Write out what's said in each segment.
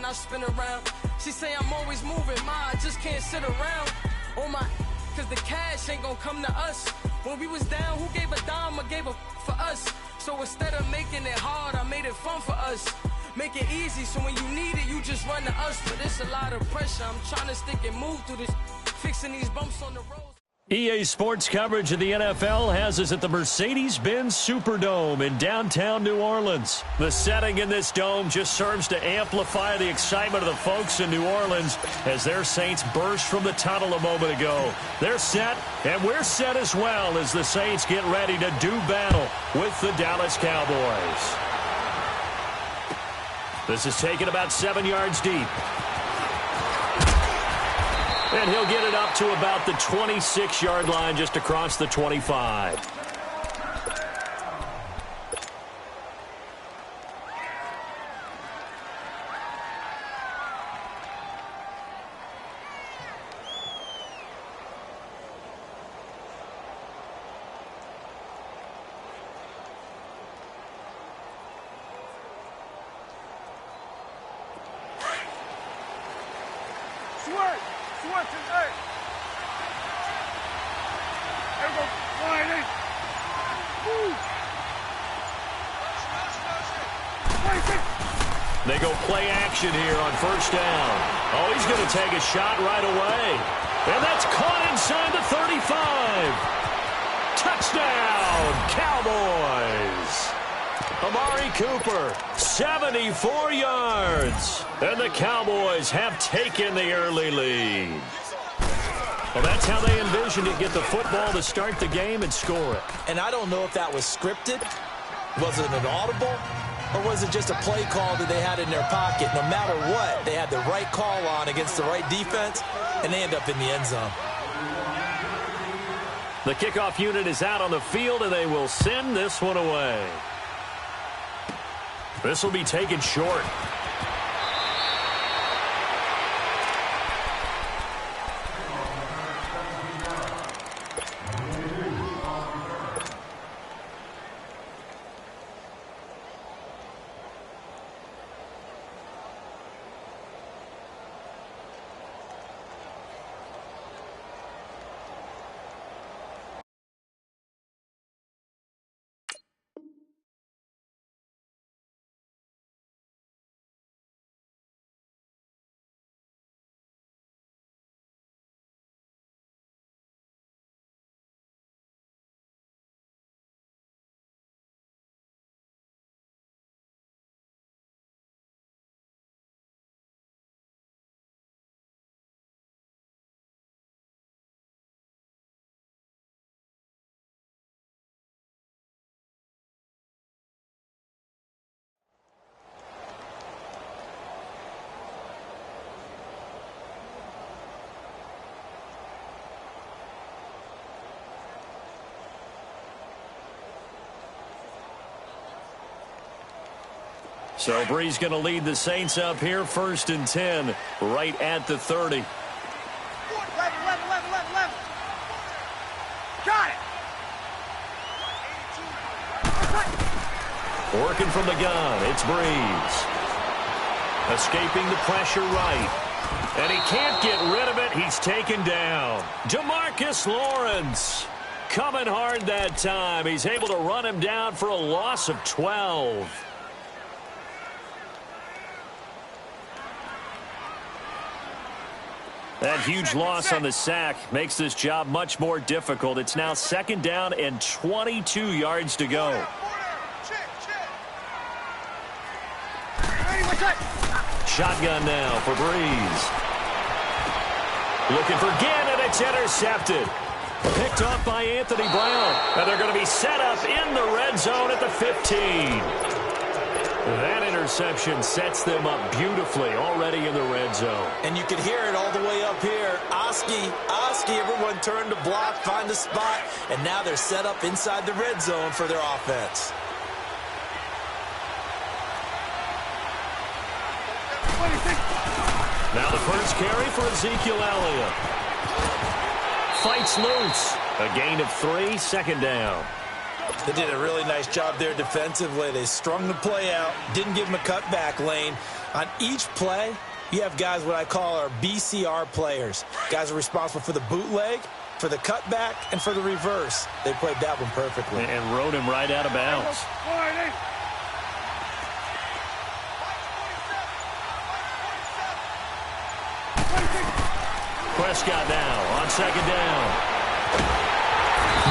I spin around. She say I'm always moving, I just can't sit around. On my, cause the cash ain't gonna come to us. When we was down, who gave a dime or gave a for us? So instead of making it hard, I made it fun for us. Make it easy, so when you need it, you just run to us. But it's a lot of pressure, I'm trying to stick and move through this. Fixing these bumps on the road. EA Sports coverage of the NFL has us at the Mercedes-Benz Superdome in downtown New Orleans. The setting in this dome just serves to amplify the excitement of the folks in New Orleans as their Saints burst from the tunnel a moment ago. They're set, and we're set as well as the Saints get ready to do battle with the Dallas Cowboys. This is taken about 7 yards deep. And he'll get it up to about the 26-yard line just across the 25. They go play action here on first down. Oh, he's going to take a shot right away. And that's caught inside the 35. Touchdown, Cowboys. Amari Cooper, 74 yards. And the Cowboys have taken the early lead. Well, that's how they envisioned it, get the football to start the game and score it. And I don't know if that was scripted. Was it an audible? Or was it just a play call that they had in their pocket? No matter what, they had the right call on against the right defense, and they end up in the end zone. The kickoff unit is out on the field, and they will send this one away. This will be taken short. So Bree's going to lead the Saints up here, 1st and 10, right at the 30. Left. Got it. Working from the gun, it's Breeze. Escaping the pressure right. And he can't get rid of it. He's taken down. DeMarcus Lawrence coming hard that time. He's able to run him down for a loss of 12. That huge loss on the sack makes this job much more difficult. It's now 2nd down and 22 yards to go. Shotgun now for Breeze. Looking for Ginn, and it's intercepted. Picked off by Anthony Brown. And they're going to be set up in the red zone at the 15. That interception sets them up beautifully already in the red zone. And you can hear it all the way up here. Oski, everyone turned to block, find the spot, and now they're set up inside the red zone for their offense. Now the first carry for Ezekiel Elliott. Fights loose. A gain of 3, 2nd down. They did a really nice job there defensively. They strung the play out, didn't give them a cutback lane. On each play, you have guys what I call our BCR players. Guys are responsible for the bootleg, for the cutback, and for the reverse. They played that one perfectly. And rode him right out of bounds. Prescott now on second down.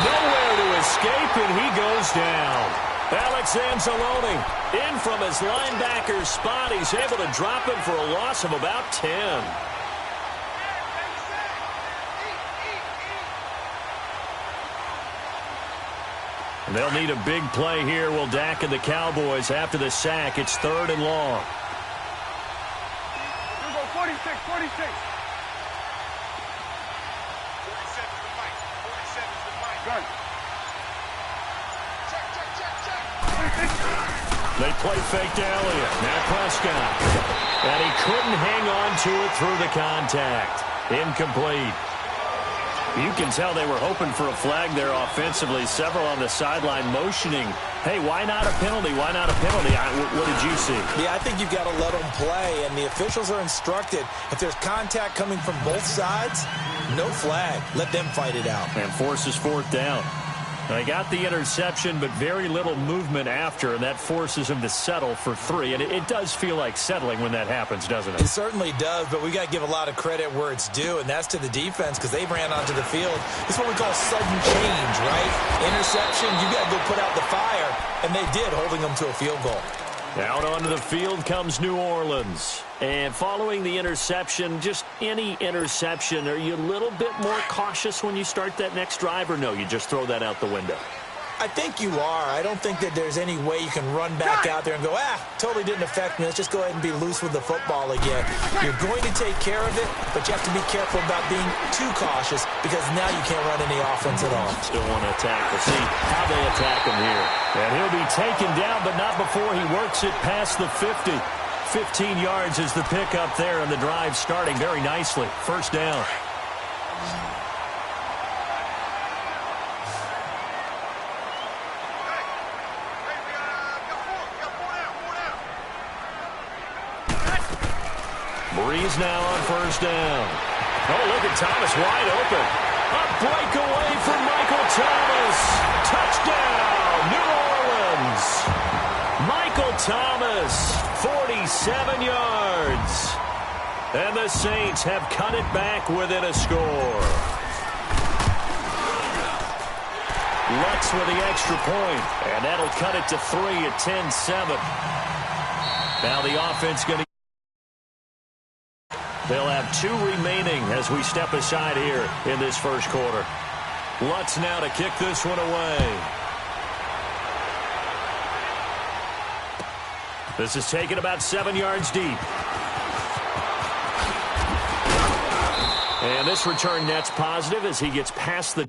Nowhere to escape, and he goes down. Alex Anzalone in from his linebacker spot. He's able to drop him for a loss of about 10. And they'll need a big play here. Will Dak and the Cowboys after the sack. It's 3rd and long. 46, 46. They play fake to Elliott. Now Prescott. And he couldn't hang on to it through the contact. Incomplete. You can tell they were hoping for a flag there offensively. Several on the sideline motioning, hey, why not a penalty? Why not a penalty? What did you see? Yeah, I think you've got to let them play, and the officials are instructed. If there's contact coming from both sides, no flag. Let them fight it out. And forces 4th down. They got the interception, but very little movement after, and that forces him to settle for 3. And it does feel like settling when that happens, doesn't it? It certainly does, but we got to give a lot of credit where it's due, and that's to the defense because they ran onto the field. It's what we call sudden change, right? Interception, you got to go put out the fire, and they did, holding them to a field goal. Out onto the field comes New Orleans. And following the interception, just any interception, are you a little bit more cautious when you start that next drive, or no, you just throw that out the window? I think you are. I don't think that there's any way you can run back out there and go, totally didn't affect me. Let's just go ahead and be loose with the football again. You're going to take care of it, but you have to be careful about being too cautious because now you can't run any offense at all. Still want to attack. We'll see how they attack him here. And he'll be taken down, but not before he works it past the 50. 15 yards is the pickup there, and the drive starting very nicely. 1st down. Breeze now on 1st down. Oh, look at Thomas wide open. A breakaway for Michael Thomas. Touchdown, New Orleans. Michael Thomas, 47 yards. And the Saints have cut it back within a score. Lutz with the extra point, and that'll cut it to 3 at 10-7. Now the offense going to... They'll have 2 remaining as we step aside here in this 1st quarter. Lutz now to kick this one away. This is taken about 7 yards deep. And this return net's positive as he gets past the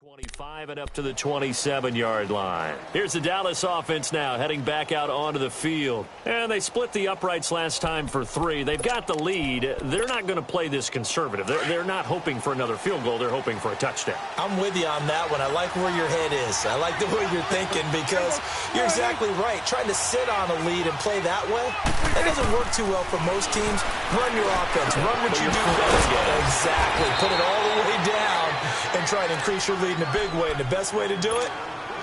25 and up to the 27-yard line. Here's the Dallas offense now heading back out onto the field. And they split the uprights last time for 3. They've got the lead. They're not going to play this conservative. They're not hoping for another field goal. They're hoping for a touchdown. I'm with you on that one. I like where your head is. I like the way you're thinking because you're exactly right. Trying to sit on a lead and play that way, that doesn't work too well for most teams. Run your offense. Run what you do best. Exactly. Put it all the way down and try to increase your lead in a big way. And the best way to do it,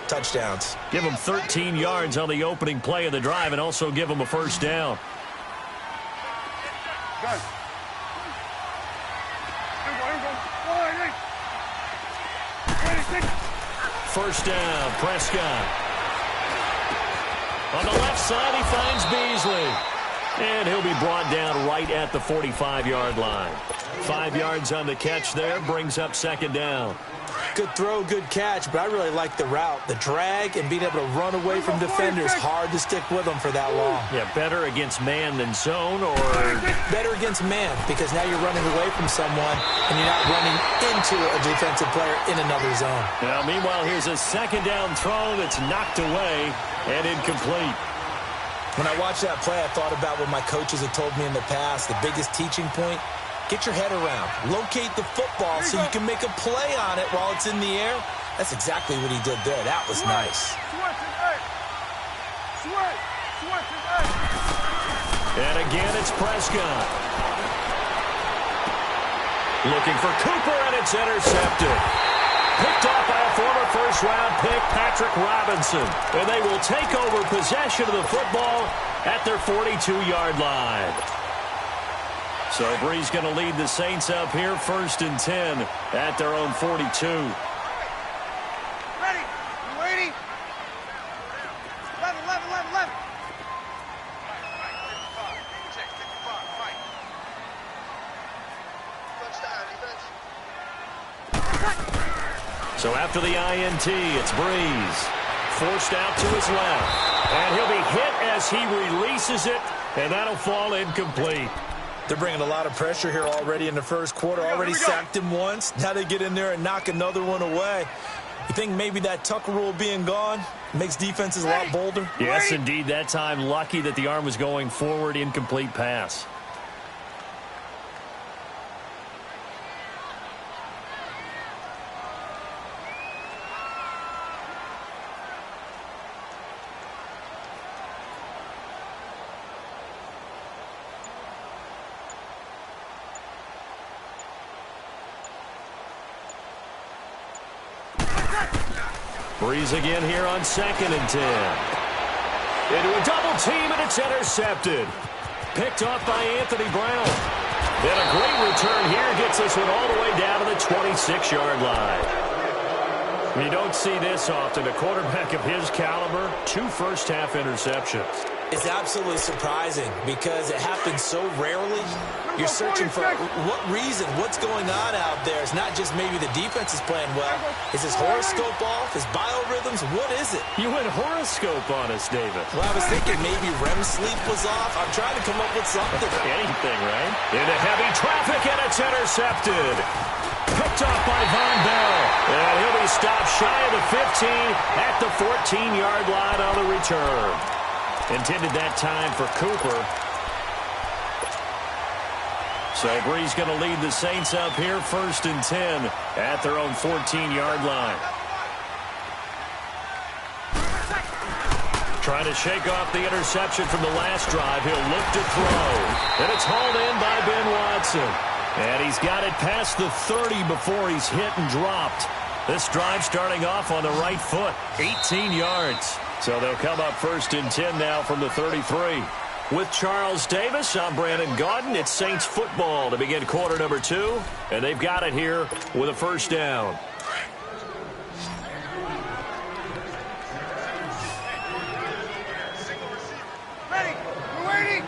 touchdowns. Give them 13 yards on the opening play of the drive and also give them a first down. First down, Prescott. On the left side, he finds Beasley. And he'll be brought down right at the 45-yard line. 5 yards on the catch there, brings up second down. Good throw, good catch, but I really like the route. The drag and being able to run away from defenders, hard to stick with them for that long. Yeah, better against man than zone, or? Better against man, because now you're running away from someone and you're not running into a defensive player in another zone. Now, meanwhile, here's a second down throw that's knocked away and incomplete. When I watched that play, I thought about what my coaches had told me in the past. The biggest teaching point, get your head around. Locate the football so you can make a play on it while it's in the air. That's exactly what he did there. That was nice. And again, it's Prescott. Looking for Cooper, and it's intercepted. Picked off by a former first-round pick, Patrick Robinson. And they will take over possession of the football at their 42-yard line. So Bree's going to lead the Saints up here, 1st and 10 at their own 42. Ready? You waiting? 11, 11, 11, 11. So after the INT, it's Breeze. Forced out to his left. And he'll be hit as he releases it, and that'll fall incomplete. They're bringing a lot of pressure here already in the first quarter. Already sacked him once. Now they get in there and knock another one away. You think maybe that Tucker rule being gone makes defenses a lot bolder? Yes, indeed. That time, lucky that the arm was going forward, incomplete pass. Breeze again here on 2nd and 10. Into a double team, and it's intercepted. Picked off by Anthony Brown. And a great return here gets this one all the way down to the 26-yard line. You don't see this often. A quarterback of his caliber, 2 first-half interceptions. It's absolutely surprising because it happens so rarely. You're searching for what reason, what's going on out there. It's not just maybe the defense is playing well. Is his horoscope off? His biorhythms? What is it? You went horoscope on us, David. Well, I was thinking maybe REM sleep was off. I'm trying to come up with something. Anything, right? Into heavy traffic, and it's intercepted. Picked off by Von Bell. And he'll be stopped shy of the 15 at the 14-yard line on the return. Intended that time for Cooper. So Bree's going to lead the Saints up here, 1st and 10 at their own 14-yard line. Trying to shake off the interception from the last drive. He'll look to throw. And it's hauled in by Ben Watson. And he's got it past the 30 before he's hit and dropped. This drive starting off on the right foot, 18 yards. So they'll come up 1st and 10 now from the 33. With Charles Davis, I'm Brandon Gaudin. It's Saints football to begin quarter number 2. And they've got it here with a first down. Ready? We're waiting.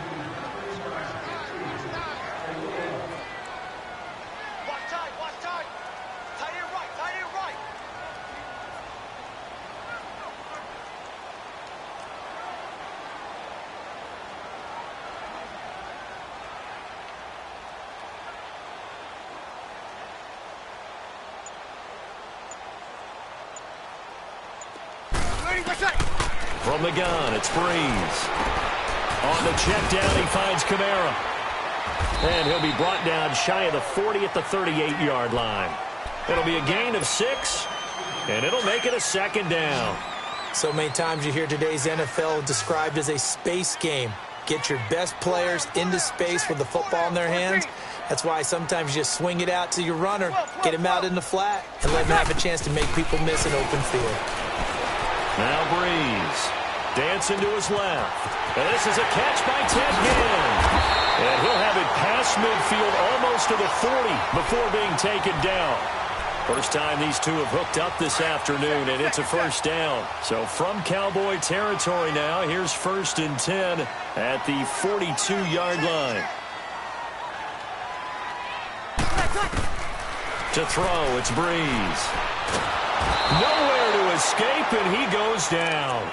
Watch time, watch time. Tight end right, tight end right. From the gun, it's Breeze. On the check down, he finds Kamara. And he'll be brought down shy of the 40 at the 38-yard line. It'll be a gain of 6, and it'll make it a second down. So many times you hear today's NFL described as a space game. Get your best players into space with the football in their hands. That's why sometimes you just swing it out to your runner, get him out in the flat, and let him have a chance to make people miss an open field. Now Breeze dancing to his left. And this is a catch by Ted Ginn. And he'll have it past midfield almost to the 40 before being taken down. First time these two have hooked up this afternoon, and it's a first down. So from Cowboy territory now, here's 1st and 10 at the 42-yard line. To throw, it's Breeze. Nowhere to escape, and he goes down.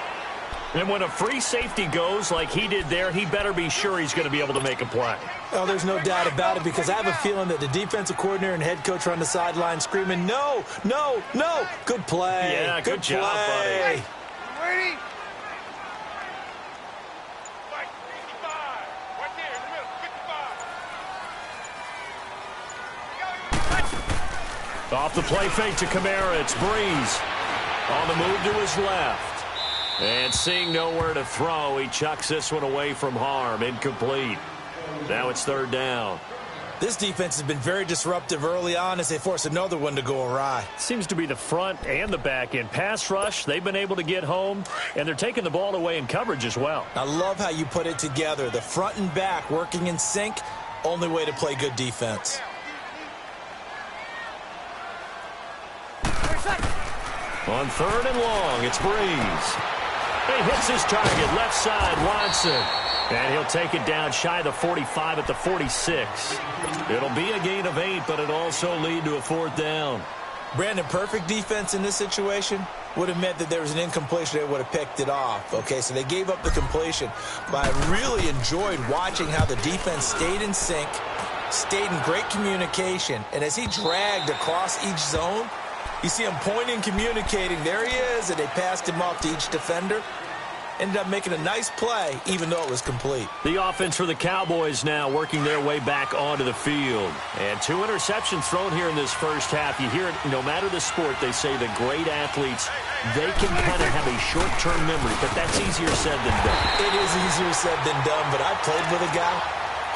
And when a free safety goes like he did there, he better be sure he's going to be able to make a play. Oh, there's no doubt about it, because I have a feeling that the defensive coordinator and head coach are on the sideline screaming, no, no, no. Good play. Yeah, good job, buddy. Ready? Right there in the middle, 55. Off the play fake to Kamara, it's Breeze. On the move to his left. And seeing nowhere to throw, he chucks this one away from harm. Incomplete. Now it's 3rd down. This defense has been very disruptive early on as they force another one to go awry. Seems to be the front and the back end. Pass rush, they've been able to get home, and they're taking the ball away in coverage as well. I love how you put it together. The front and back working in sync, only way to play good defense. On 3rd and long, it's Breeze. He hits his target, left side, Watson. And he'll take it down shy of the 45 at the 46. It'll be a gain of 8, but it'll also lead to a 4th down. Brandon, perfect defense in this situation would have meant that there was an incompletion. They would have picked it off. Okay, so they gave up the completion. But I really enjoyed watching how the defense stayed in sync, stayed in great communication. And as he dragged across each zone, you see him pointing, communicating. There he is, and they passed him off to each defender. Ended up making a nice play, even though it was complete. The offense for the Cowboys now working their way back onto the field. And 2 interceptions thrown here in this first half. You hear it, no matter the sport, they say the great athletes, they can kind of have a short-term memory, but that's easier said than done. It is easier said than done, but I played with a guy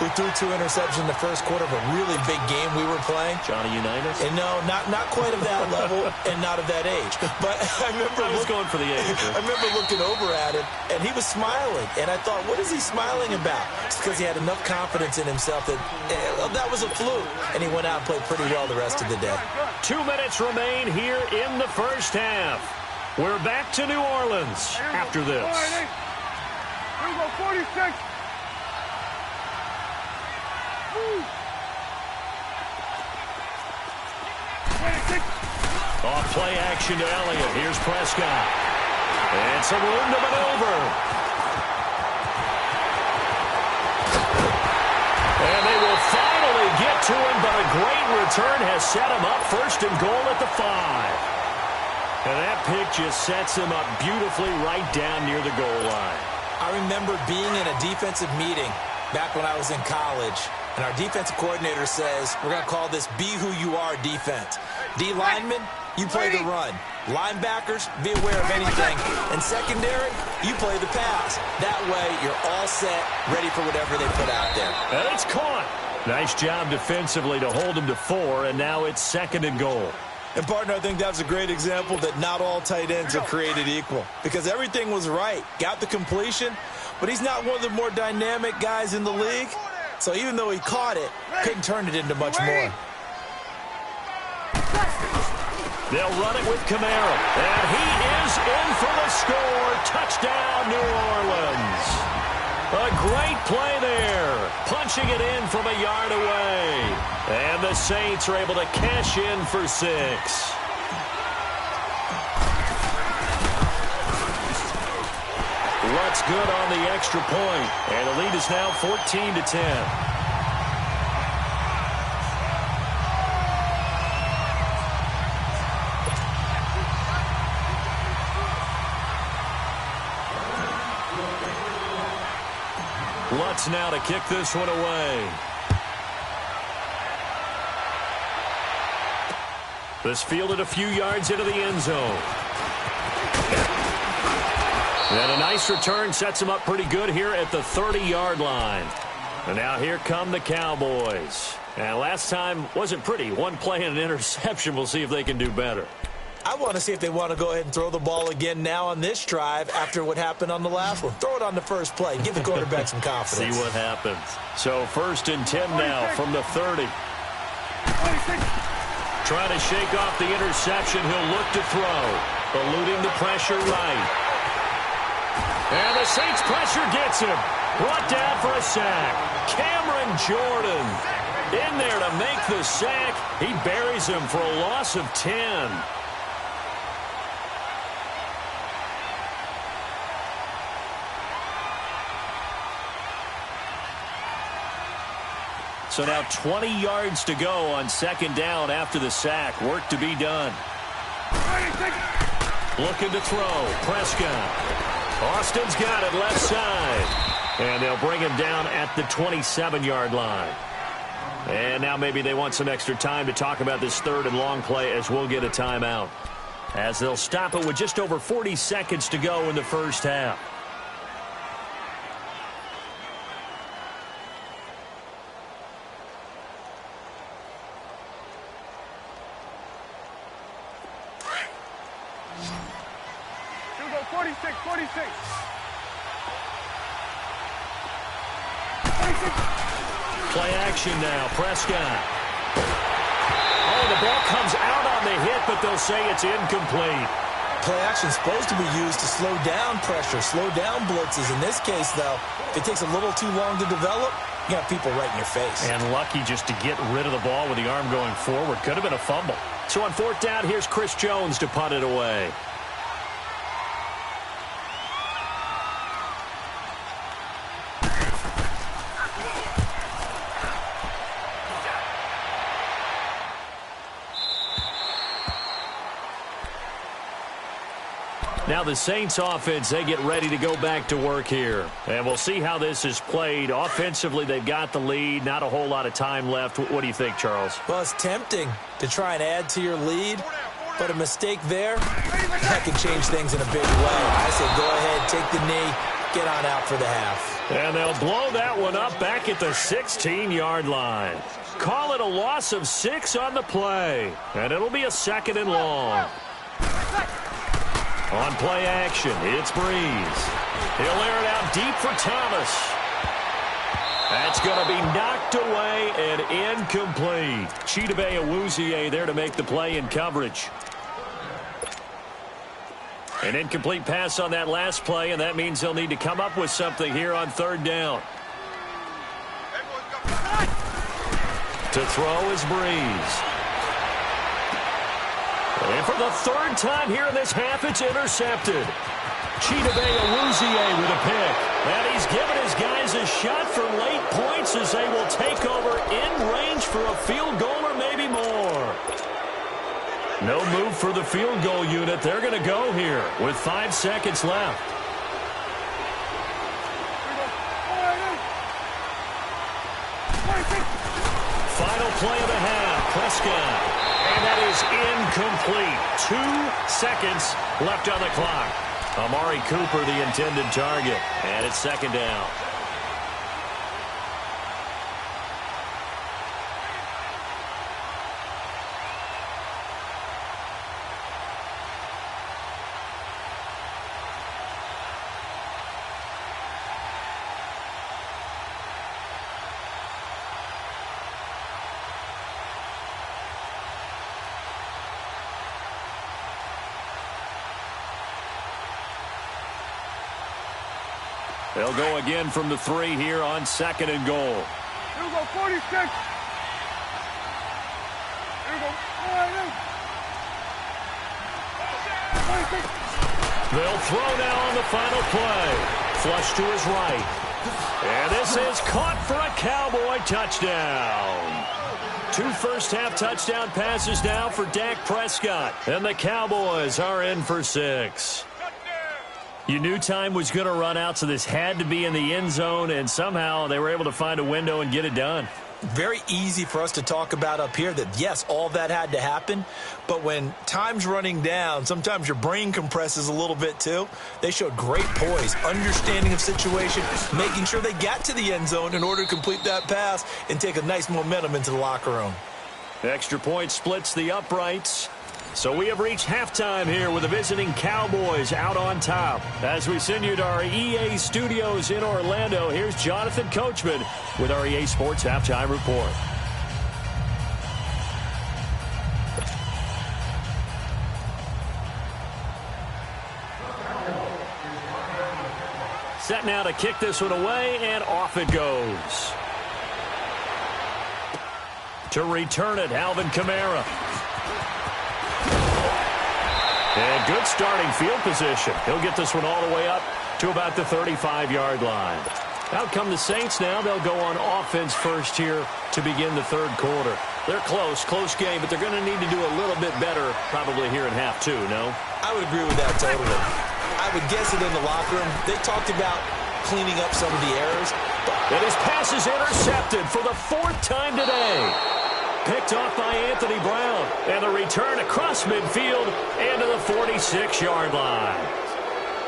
who threw 2 interceptions in the first quarter of a really big game we were playing. Johnny Unitas? And no, not quite of that level and not of that age. But I remember I was going for the age. I remember looking over at him, and he was smiling. And I thought, what is he smiling about? It's because he had enough confidence in himself that that was a fluke. And he went out and played pretty well the rest of the day. 2 minutes remain here in the first half. We're back to New Orleans after this. Here we go, 46. Off play action to Elliott. Here's Prescott. And some room to maneuver. And they will finally get to him, but a great return has set him up 1st and goal at the 5. And that pick just sets him up beautifully right down near the goal line. I remember being in a defensive meeting back when I was in college, and our defensive coordinator says, we're going to call this Be Who You Are defense. D linemen, you play the run. Linebackers, be aware of anything. And secondary, you play the pass. That way, you're all set, ready for whatever they put out there. And it's caught. Nice job defensively to hold him to 4, and now it's 2nd and goal. And, partner, I think that's a great example that not all tight ends are created equal, because everything was right. Got the completion, but he's not one of the more dynamic guys in the league. So even though he caught it, couldn't turn it into much more. They'll run it with Kamara. And he is in for the score. Touchdown, New Orleans. A great play there. Punching it in from a yard away. And the Saints are able to cash in for 6. Lutz good on the extra point. And the lead is now 14-10. Lutz now to kick this one away. This fielded a few yards into the end zone. And a nice return sets him up pretty good here at the 30-yard line. And now here come the Cowboys. And last time wasn't pretty. One play and an interception. We'll see if they can do better. I want to see if they want to go ahead and throw the ball again now on this drive after what happened on the last one. Throw it on the first play. Give the quarterback some confidence. See what happens. So 1st and 10 now from the 30. Trying to shake off the interception. He'll look to throw. Eluding the pressure right. And the Saints pressure gets him. Brought down for a sack. Cameron Jordan in there to make the sack. He buries him for a loss of 10. So now 20 yards to go on 2nd down after the sack. Work to be done. Looking to throw. Prescott. Austin's got it left side. And they'll bring him down at the 27-yard line. And now maybe they want some extra time to talk about this 3rd and long play as we'll get a timeout. As they'll stop it with just over 40 seconds to go in the first half. Play action now. Prescott. Oh, the ball comes out on the hit, but they'll say it's incomplete. Play action is supposed to be used to slow down pressure, slow down blitzes. In this case, though, if it takes a little too long to develop, you got people right in your face. And lucky just to get rid of the ball with the arm going forward. Could have been a fumble. So on 4th down, here's Chris Jones to punt it away. Now the Saints offense, they get ready to go back to work here. And we'll see how this is played. Offensively, they've got the lead. Not a whole lot of time left. What do you think, Charles? Well, it's tempting to try and add to your lead, but a mistake there, that can change things in a big way. I say go ahead, take the knee, get on out for the half. And they'll blow that one up back at the 16-yard line. Call it a loss of 6 on the play. And it'll be a 2nd and long. On play action, it's Breeze. He'll air it out deep for Thomas. That's going to be knocked away and incomplete. Chidobe Awuzie there to make the play in coverage. An incomplete pass on that last play, and that means they'll need to come up with something here on 3rd down. To throw is Breeze. And for the 3rd time here in this half, it's intercepted. Chidobe Awuzie with a pick. And he's given his guys a shot for late points as they will take over in range for a field goal or maybe more. No move for the field goal unit. They're going to go here with 5 seconds left. Final play of the half. Prescott. And that is incomplete. 2 seconds left on the clock. Amari Cooper, the intended target. And it's 2nd down. They'll go again from the 3 here on 2nd and goal. Here we go, 46. Here we go, 46. They'll throw now on the final play. Flush to his right. And this is caught for a Cowboy touchdown. 2 first-half touchdown passes now for Dak Prescott. And the Cowboys are in for 6. You knew time was going to run out, so this had to be in the end zone, and somehow they were able to find a window and get it done. Very easy for us to talk about up here that, yes, all that had to happen. But when time's running down, sometimes your brain compresses a little bit too. They showed great poise, understanding of situation, making sure they got to the end zone in order to complete that pass and take a nice momentum into the locker room. Extra point splits the uprights. So we have reached halftime here with the visiting Cowboys out on top. As we send you to our EA studios in Orlando, here's Jonathan Coachman with our EA Sports Halftime Report. Set now to kick this one away, and off it goes. To return it, Alvin Kamara. And good starting field position. He'll get this one all the way up to about the 35-yard line. Out come the Saints now. They'll go on offense first here to begin the third quarter. They're close game, but they're going to need to do a little bit better probably here in half two, no? I would agree with that totally. I would guess it in the locker room. They talked about cleaning up some of the errors. And his pass is intercepted for the fourth time today. Picked off by Anthony Brown. And the return across midfield and to the 46-yard line.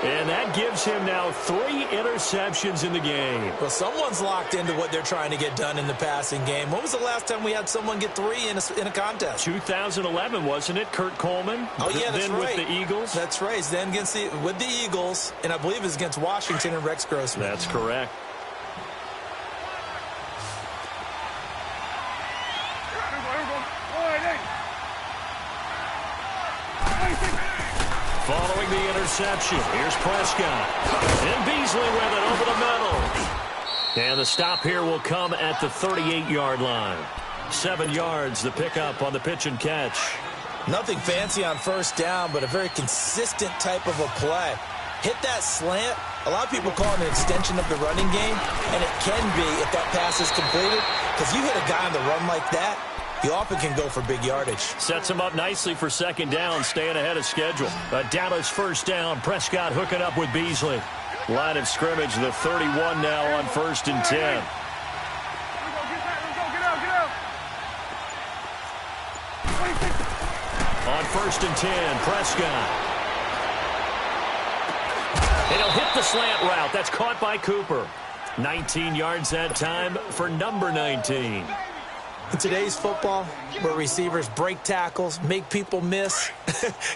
And that gives him now 3 interceptions in the game. Well, someone's locked into what they're trying to get done in the passing game. When was the last time we had someone get 3 in a contest? 2011, wasn't it? Kurt Coleman. Oh, yeah, that's then right. With the Eagles. That's right. Then with the Eagles, and I believe it was against Washington and Rex Grossman. That's correct. Following the interception, here's Prescott. And Beasley with it over the middle. And the stop here will come at the 38-yard line. 7 yards, the pickup on the pitch and catch. Nothing fancy on first down, but a very consistent type of a play. Hit that slant. A lot of people call it an extension of the running game, and it can be if that pass is completed. Because you hit a guy on the run like that, you often can go for big yardage. Sets him up nicely for second down, staying ahead of schedule. A Dallas first down. Prescott hooking up with Beasley. Line of scrimmage, the 31 now on 1st and 10. On 1st and 10, Prescott. And he'll hit the slant route. That's caught by Cooper. 19 yards that time for number 19. In today's football, where receivers break tackles, make people miss,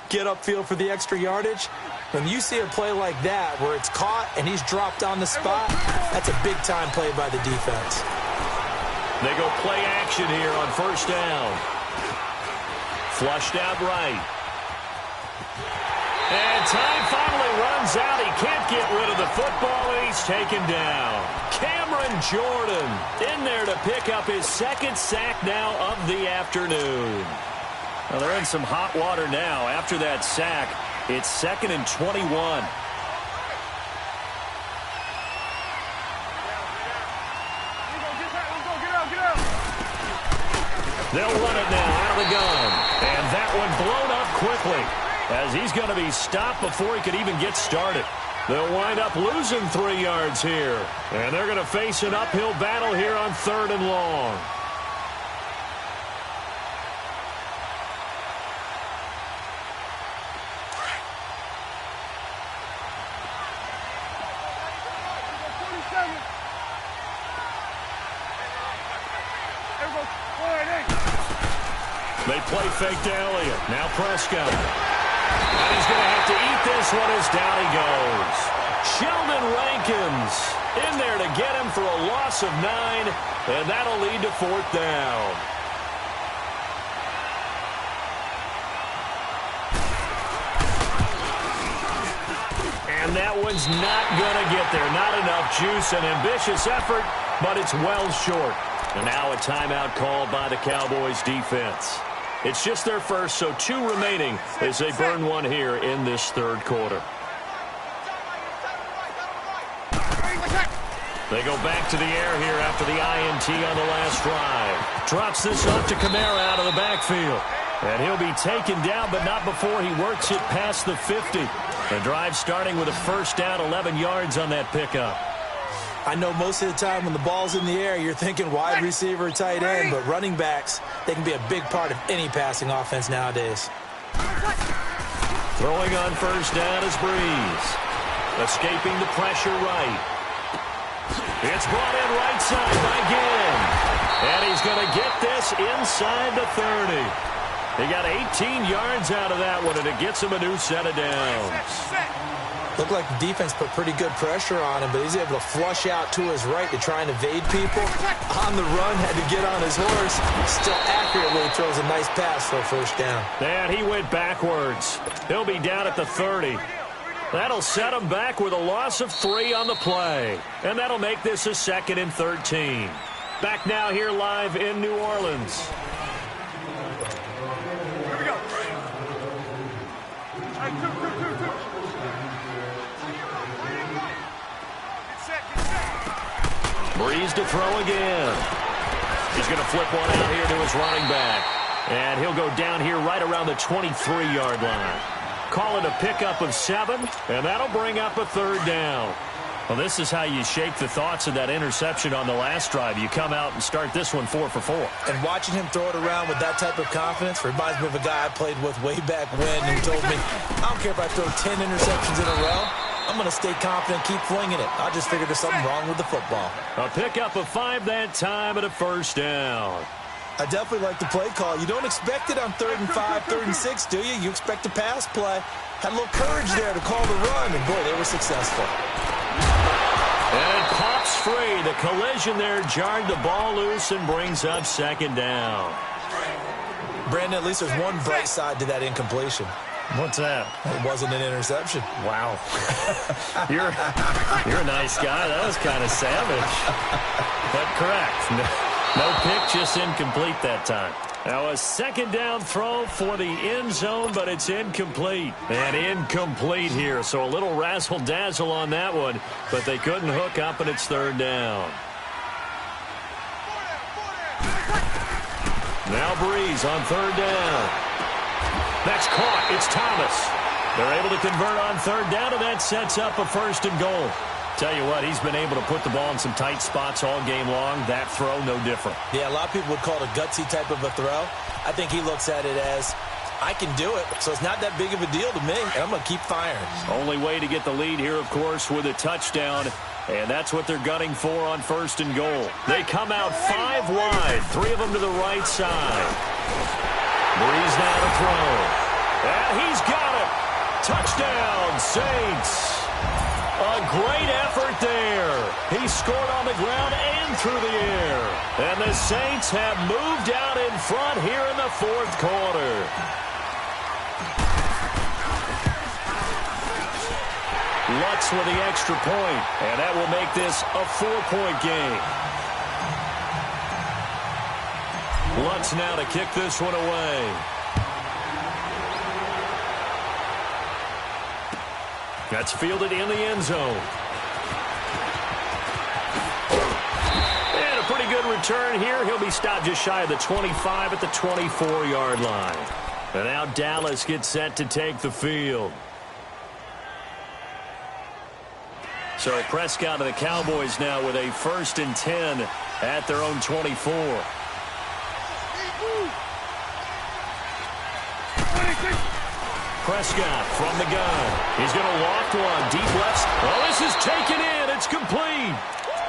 get upfield for the extra yardage, when you see a play like that where it's caught and he's dropped on the spot, that's a big-time play by the defense. They go play action here on first down. Flushed out right. And time finally runs out. He can't get rid of the football, and he's taken down. Cameron Jordan in there to pick up his 2nd sack now of the afternoon. Well, they're in some hot water now. After that sack, it's 2nd and 21. They'll run it now out of the gun. And that one blown up quickly, as he's going to be stopped before he could even get started. They'll wind up losing 3 yards here. And they're going to face an uphill battle here on 3rd and long. They play fake to Elliott. Now Prescott. And he's going to have to eat this one as down he goes. Sheldon Rankins in there to get him for a loss of 9, and that'll lead to 4th down. And that one's not going to get there. Not enough juice. An ambitious effort, but it's well short. And now a timeout called by the Cowboys defense. It's just their first, so 2 remaining as they burn one here in this 3rd quarter. They go back to the air here after the INT on the last drive. Drops this off to Kamara out of the backfield. And he'll be taken down, but not before he works it past the 50. The drive starting with a first down, 11 yards on that pickup. I know most of the time when the ball's in the air, you're thinking wide receiver, tight end, but running backs, they can be a big part of any passing offense nowadays. Throwing on first down is Breeze. Escaping the pressure right. It's brought in right side by Ginn. And he's going to get this inside the 30. He got 18 yards out of that one, and it gets him a new set of downs. Looked like the defense put pretty good pressure on him, but he's able to flush out to his right to try and evade people. On the run, had to get on his horse. Still accurately throws a nice pass for a first down. And he went backwards. He'll be down at the 30. That'll set him back with a loss of 3 on the play. And that'll make this a 2nd and 13. Back now here live in New Orleans. Here we go. All right, two. Breeze to throw again. He's going to flip one out here to his running back. And he'll go down here right around the 23-yard line. Call it a pickup of 7, and that'll bring up a 3rd down. Well, this is how you shake the thoughts of that interception on the last drive. You come out and start this one 4 for 4. And watching him throw it around with that type of confidence reminds me of a guy I played with way back when who told me, I don't care if I throw 10 interceptions in a row. I'm going to stay confident, keep flinging it. I just figured there's something wrong with the football. A pickup of 5 that time and a first down. I definitely like the play call. You don't expect it on 3rd and 5, 3rd and 6, do you? You expect a pass play. Had a little courage there to call the run, and boy, they were successful. And it pops free. The collision there jarred the ball loose and brings up 2nd down. Brandon, at least there's one bright side to that incompletion. What's that? It wasn't an interception. Wow. You're a nice guy. That was kind of savage. But correct. No pick, just incomplete that time. Now a 2nd down throw for the end zone, but it's incomplete. And incomplete here, so a little razzle-dazzle on that one, but they couldn't hook up, and it's 3rd down. Now Breeze on 3rd down. That's caught. It's Thomas. They're able to convert on 3rd down, and that sets up a 1st and goal. Tell you what, he's been able to put the ball in some tight spots all game long. That throw, no different. Yeah, a lot of people would call it a gutsy type of a throw. I think he looks at it as, I can do it, so it's not that big of a deal to me, and I'm going to keep firing. Only way to get the lead here, of course, with a touchdown, and that's what they're gunning for on 1st and goal. They come out 5 wide, 3 of them to the right side. Breeze now to throw. And he's got it. Touchdown, Saints. A great effort there. He scored on the ground and through the air. And the Saints have moved out in front here in the 4th quarter. Lutz with the extra point, and that will make this a 4-point game. Lutz now to kick this one away. That's fielded in the end zone. And a pretty good return here. He'll be stopped just shy of the 25 at the 24-yard line. And now Dallas gets set to take the field. So Prescott of the Cowboys now with a 1st and 10 at their own 24. Prescott from the gun. He's going to loft one deep left. Oh, this is taken in. It's complete.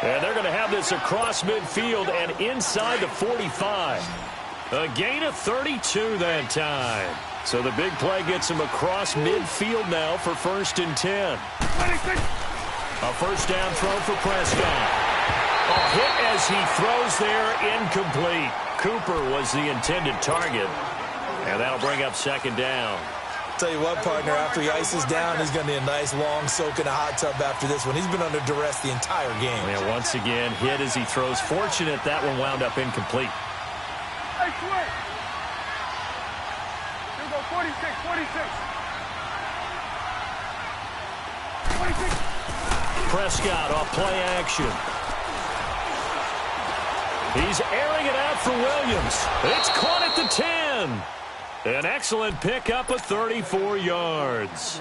And they're going to have this across midfield and inside the 45. A gain of 32 that time. So the big play gets him across midfield now for 1st and 10. A first down throw for Prescott. A hit as he throws there, incomplete. Cooper was the intended target. And that'll bring up 2nd down. Tell you what, partner, after he ices down, he's going to need a nice long soak in a hot tub after this one. He's been under duress the entire game. Yeah, once again, hit as he throws. Fortunate that one wound up incomplete. Hey, swing. Here we go, 46, 46. 26. Prescott off play action. He's airing it out for Williams. It's caught at the 10. An excellent pickup of 34 yards.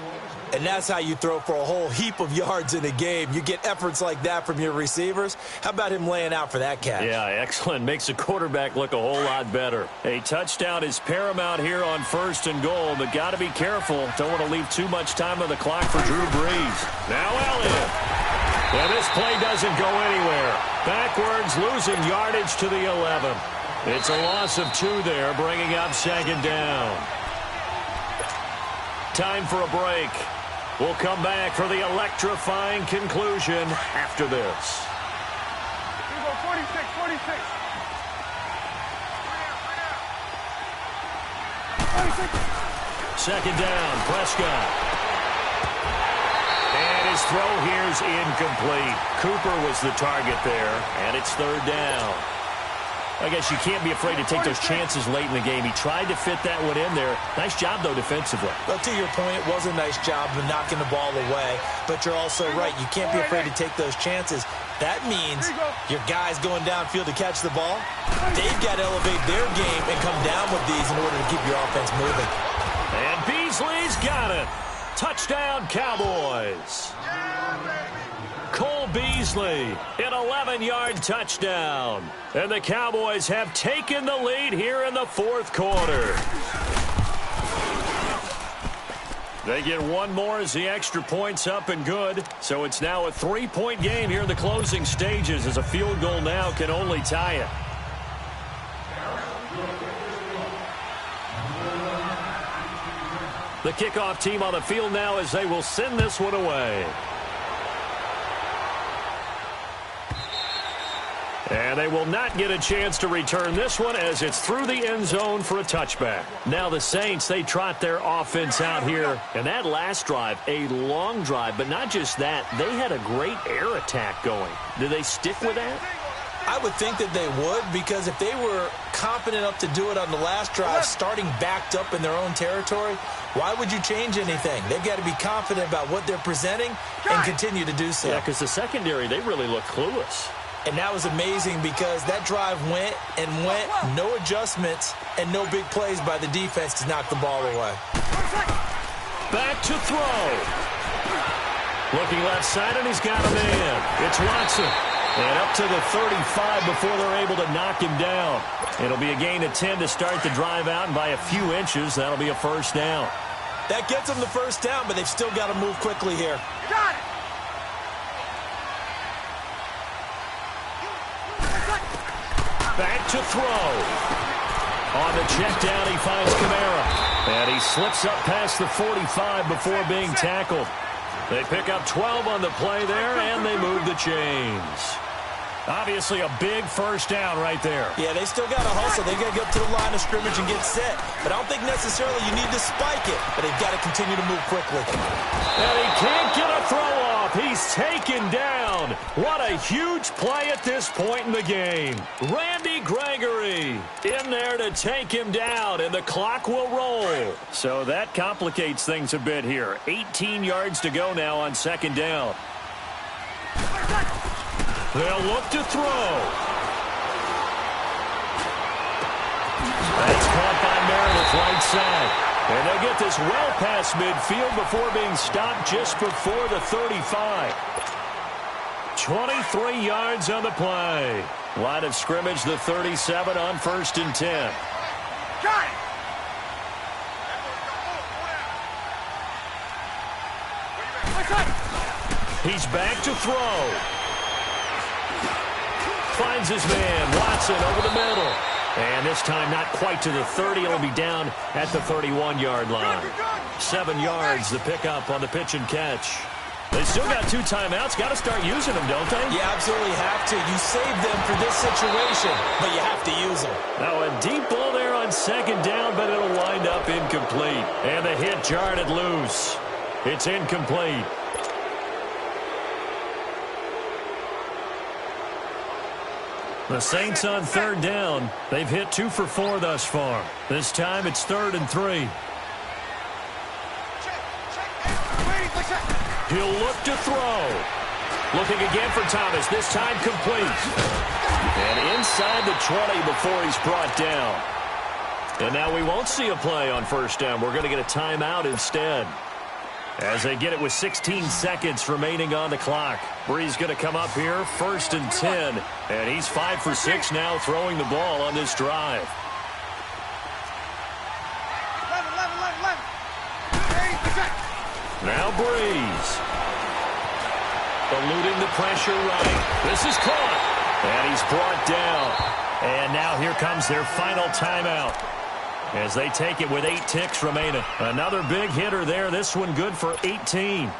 And that's how you throw for a whole heap of yards in a game. You get efforts like that from your receivers. How about him laying out for that catch? Yeah, excellent. Makes the quarterback look a whole lot better. A touchdown is paramount here on 1st and goal, but got to be careful. Don't want to leave too much time on the clock for Drew Brees. Now Elliott. And this play doesn't go anywhere. Backwards, losing yardage to the 11. It's a loss of 2 there, bringing up 2nd down. Time for a break. We'll come back for the electrifying conclusion after this. Here we go, 46, 46. 46. 2nd down, Prescott. And his throw here's incomplete. Cooper was the target there, and it's 3rd down. I guess you can't be afraid to take those chances late in the game. He tried to fit that one in there. Nice job, though, defensively. Well, to your point, it was a nice job of knocking the ball away. But you're also right. You can't be afraid to take those chances. That means your guys going downfield to catch the ball, they've got to elevate their game and come down with these in order to keep your offense moving. And Beasley's got it. Touchdown, Cowboys. Cole Beasley, an 11-yard touchdown. And the Cowboys have taken the lead here in the 4th quarter. They get one more as the extra point's up and good. So it's now a 3-point game here in the closing stages, as a field goal now can only tie it. The kickoff team on the field now as they will send this one away. And they will not get a chance to return this one as it's through the end zone for a touchback. Now the Saints, they trot their offense out here. And that last drive, a long drive, but not just that. They had a great air attack going. Do they stick with that? I would think that they would, because if they were confident enough to do it on the last drive, starting backed up in their own territory, why would you change anything? They've got to be confident about what they're presenting and continue to do so. Yeah, because the secondary, they really look clueless. And that was amazing because that drive went and went, no adjustments, and no big plays by the defense to knock the ball away. Back to throw. Looking left side, and he's got a man. It's Watson. And up to the 35 before they're able to knock him down. It'll be a gain of 10 to start the drive out, and by a few inches, that'll be a 1st down. That gets them the 1st down, but they've still got to move quickly here. Got it. Back to throw. On the check down, he finds Kamara. And he slips up past the 45 before being tackled. They pick up 12 on the play there, and they move the chains. Obviously a big 1st down right there. Yeah, they still got to hustle. They got to get up to the line of scrimmage and get set. But I don't think necessarily you need to spike it, but they've got to continue to move quickly. And he can't get a throw off. He's taken down. What a huge play at this point in the game. Randy Gregory in there to take him down, and the clock will roll. So that complicates things a bit here. 18 yards to go now on 2nd down. They'll look to throw. That's caught by Meredith right side. And they'll get this well past midfield before being stopped just before the 35. 23 yards on the play. Line of scrimmage, the 37 on 1st and 10. Got it. He's back to throw. Finds his man, Watson, over the middle. And this time not quite to the 30. It'll be down at the 31-yard line. 7 yards, the pickup on the pitch and catch. They still got 2 timeouts. Got to start using them, don't they? You absolutely have to. You save them for this situation, but you have to use them. Now a deep ball there on 2nd down, but it'll wind up incomplete. And the hit jarred it loose. It's incomplete. The Saints on 3rd down. They've hit 2 for 4 thus far. This time it's 3rd and 3. He'll look to throw. Looking again for Thomas. This time complete. And inside the 20 before he's brought down. And now we won't see a play on first down. We're going to get a timeout instead. As they get it with 16 seconds remaining on the clock. Bree's going to come up here, 1st and 10. And he's 5 for 6 now throwing the ball on this drive. 11. Now Breeze. Eluding the pressure right. This is caught. And he's brought down. And now here comes their final timeout, as they take it with 8 ticks remaining. Another big hitter there. This one good for 18.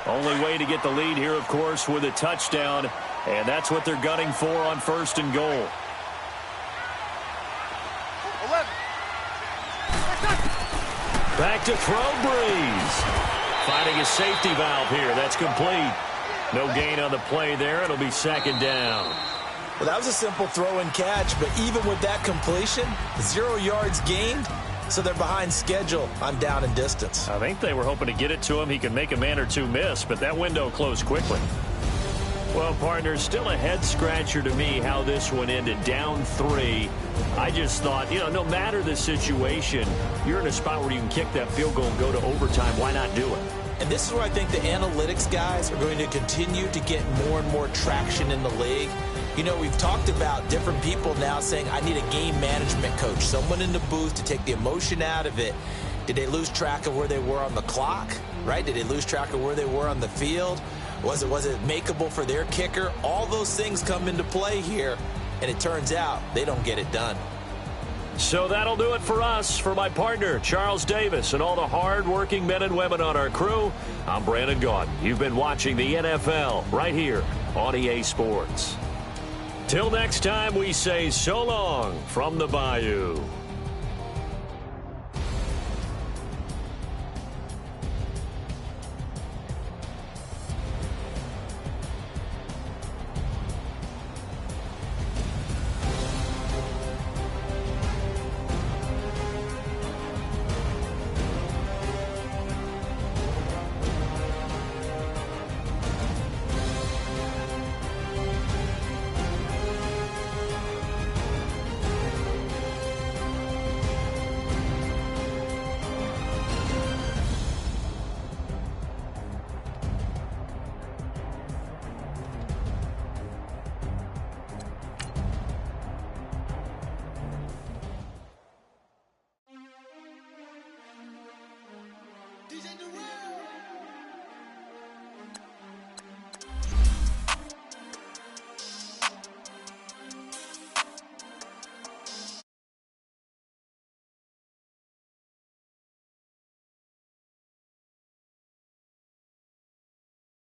Only way to get the lead here, of course, with a touchdown. And that's what they're gunning for on 1st and goal. 11. Back to throw, Breeze. Finding a safety valve here. That's complete. No gain on the play there. It'll be 2nd down. Well, that was a simple throw and catch, but even with that completion, 0 yards gained, so they're behind schedule on down and distance. I think they were hoping to get it to him. He could make a man or two miss, but that window closed quickly. Well, partner, still a head-scratcher to me how this one ended, down 3. I just thought, no matter the situation, you're in a spot where you can kick that field goal and go to overtime. Why not do it? And this is where I think the analytics guys are going to continue to get more and more traction in the league. We've talked about different people now saying, I need a game management coach, someone in the booth to take the emotion out of it. Did they lose track of where they were on the clock, right? Did they lose track of where they were on the field? Was it makeable for their kicker? All those things come into play here, and it turns out they don't get it done. So that'll do it for us. For my partner, Charles Davis, and all the hard-working men and women on our crew, I'm Brandon Gaudin. You've been watching the NFL right here on EA Sports. Till next time, we say so long from the Bayou.